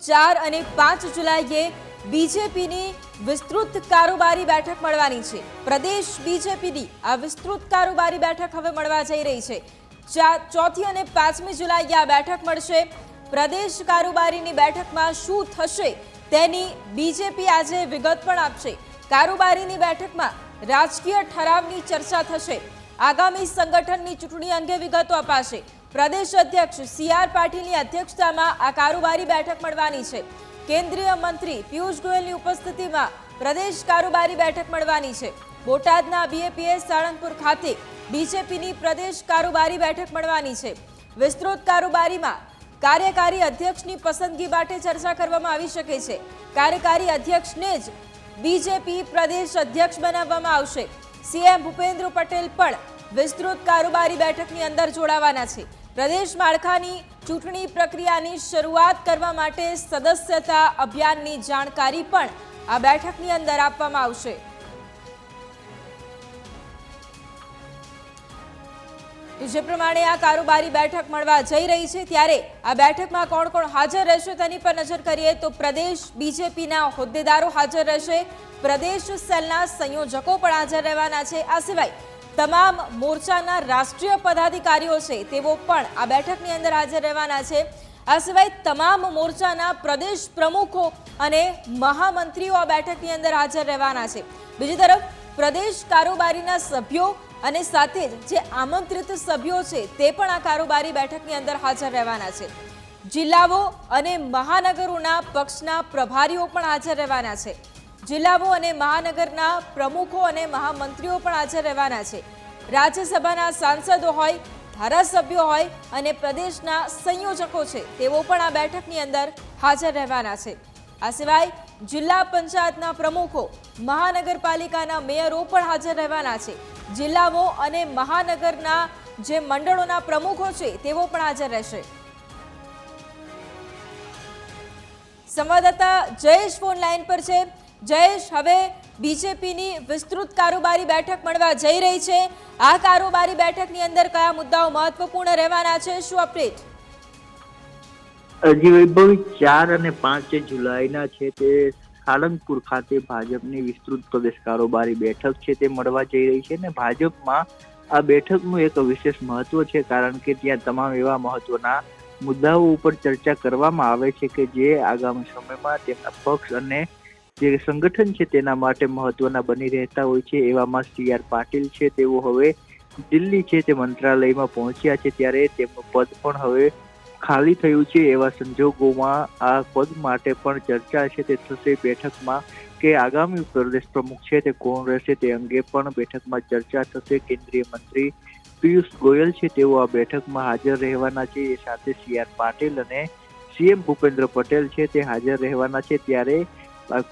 4 અને 5 જુલાઈએ બીજેપીની વિસ્તૃત કારોબારી બેઠક મળવાની છે। પ્રદેશ બીજેપીની આ વિસ્તૃત કારોબારી બેઠક હવે મળવા જઈ રહી છે। 4 અને 5 જુલાઈએ આ બેઠક મળશે। પ્રદેશ કારોબારીની બેઠકમાં શું થશે તેની બીજેપી આજે વિગત પણ આપશે। કારોબારીની બેઠકમાં રાજકીય ઠરાવની ચર્ચા થશે। આગામી સંગઠનની ચૂંટણી અંગે વિગતો અપાશે। પ્રદેશ અધ્યક્ષ સી.આર. પાટીલની અધ્યક્ષતામાં આ કારોબારી બેઠક મળવાની છે। કેન્દ્રીય મંત્રી પિયુષ ગોયલની ઉપસ્થિતિમાં પ્રદેશ કારોબારી બેઠક મળવાની છે। બોટાદના બીએપીએસ સાળંગપુર ખાતે બીજેપીની પ્રદેશ કારોબારી બેઠક મળવાની છે। વિસ્તૃત કારોબારીમાં કાર્યકારી અધ્યક્ષની પસંદગી માટે ચર્ચા કરવામાં આવી શકે છે। કાર્યકારી અધ્યક્ષને જ બીજેપી પ્રદેશ અધ્યક્ષ બનાવવામાં આવશે। સીએમ ભૂપેન્દ્ર પટેલ પણ વિસ્તૃત કારોબારી બેઠકની અંદર જોડાવાના છે। પ્રદેશ માળખાની ચૂંટણી પ્રક્રિયાની શરૂઆત કરવા માટે સદસ્યતા અભિયાનની જાણકારી પણ આ બેઠકની અંદર આપવામાં આવશે। જે પ્રમાણે આ કારોબારી બેઠક મળવા જઈ રહી છે ત્યારે આ બેઠકમાં કોણ કોણ હાજર રહેશે તેની પર નજર કરીએ તો પ્રદેશ બીજેપીના હોદ્દેદારો હાજર રહેશે। પ્રદેશ સેલના સંયોજકો પણ હાજર રહેવાના છે। આ સિવાય તમામ મોરચાના રાષ્ટ્રીય પદાધિકારીઓ છે તેઓ પણ આ બેઠકની અંદર હાજર રહેવાના છે। આ સિવાય તમામ મોરચાના પ્રદેશ પ્રમુખો અને મહામંત્રીઓ આ બેઠકની અંદર હાજર રહેવાના છે। બીજી તરફ પ્રદેશ કારોબારીના સભ્યો અને સાથે જ જે આમંત્રિત સભ્યો છે તે પણ આ કારોબારી બેઠકની અંદર હાજર રહેવાના છે। જિલ્લાઓ અને મહાનગરોના પક્ષના પ્રભારીઓ પણ હાજર રહેવાના છે। જિલ્લાઓ અને મહાનગરના પ્રમુખો અને મહામંત્રીઓ પણ હાજર રહેવાના છે। રાજ્યસભાના સાંસદો હોય, ધારાસભ્યો હોય અને પ્રદેશના સંયોજકો છે તેઓ પણ આ બેઠકની અંદર હાજર રહેવાના છે। આ સિવાય જિલ્લા પંચાયતના પ્રમુખો, મહાનગરપાલિકાના મેયરો પણ હાજર રહેવાના છે। જિલ્લાઓ અને મહાનગરના જે મંડળોના પ્રમુખો છે તેઓ પણ હાજર રહેશે। સંવાદદાતા જયેશ ફોન લાઈન પર છે। જયેશ, હવે બીજેપીની વિસ્તૃત કારોબારી બેઠક મળવા જઈ રહી છે। આ કારોબારી બેઠકની અંદર કયા મુદ્દાઓ મહત્વપૂર્ણ રહેવાના છે, શું અપડેટ? જી વૈભવી, 4 અને 5 જુલાઈના છે તે સાળંગપુર ખાતે ભાજપની વિસ્તૃત પ્રદેશ કારોબારી બેઠક છે તે મળવા જઈ રહી છે અને ભાજપમાં આ બેઠકનું એક વિશેષ મહત્વ છે કારણ કે ત્યાં તમામ એવા મહત્વના મુદ્દાઓ ઉપર ચર્ચા કરવામાં આવે છે કે જે આગામી સમયમાં તેમના પક્ષ અને જે સંગઠન છે તેના માટે મહત્વના બની રહેતા હોય છે। એવામાં સી.આર. પાટીલ છે તેઓ હવે દિલ્હી છે તે મંત્રાલયમાં પહોંચ્યા છે ત્યારે તેમનું પદ પણ હવે ખાલી થયું છે। એવા સંજોગોમાં આ પદ માટે પણ ચર્ચા છે તે થશે બેઠકમાં કે આગામી પ્રદેશ પ્રમુખ છે તે કોણ રહેશે તે અંગે પણ બેઠકમાં ચર્ચા થશે। કેન્દ્રીય મંત્રી પિયુષ ગોયલ છે તેઓ આ બેઠકમાં હાજર રહેવાના છે। એ સાથે સી.આર. પાટીલ અને સીએમ ભૂપેન્દ્ર પટેલ છે તે હાજર રહેવાના છે। ત્યારે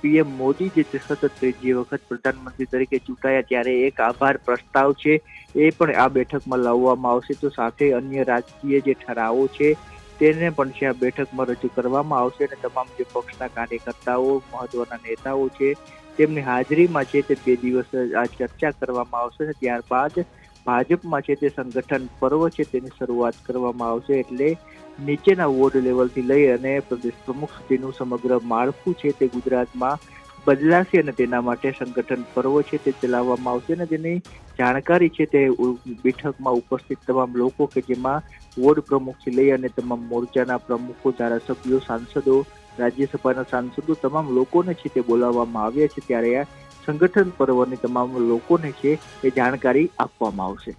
પીએમ મોદી જે સતત ત્રીજી વખત પ્રધાનમંત્રી તરીકે ચૂંટાયા ત્યારે એક આભાર પ્રસ્તાવ છે એ પણ આ બેઠકમાં લાવવામાં આવશે। તો સાથે અન્ય રાજકીય જે ઠરાવો છે તેને પણ છે આ બેઠકમાં રજૂ કરવામાં આવશે અને તમામ જે પક્ષના કાર્યકર્તાઓ, મહત્વના નેતાઓ છે તેમની હાજરીમાં છે તે 2 દિવસ આ ચર્ચા કરવામાં આવશે અને ત્યારબાદ ભાજપમાં છે તે સંગઠન પર્વ છે તેની શરૂઆત કરવામાં આવશે। એટલે નીચેના વોર્ડ લેવલથી લઈ અને પ્રદેશ પ્રમુખ સુધીનું સમગ્ર માળખું છે તે ગુજરાતમાં બદલાશે અને તેના માટે સંગઠન પર્વ છે તે ચલાવવામાં આવશે અને તેની જાણકારી છે તે બેઠકમાં ઉપસ્થિત તમામ લોકો કે જેમાં વોર્ડ પ્રમુખથી લઈ અને તમામ મોરચાના પ્રમુખો, ધારાસભ્યો, સાંસદો, રાજ્યસભાના સાંસદો તમામ લોકોને છે તે બોલાવવામાં આવ્યા છે। ત્યારે આ સંગઠન પર્વની તમામ લોકોને છે એ જાણકારી આપવામાં આવશે।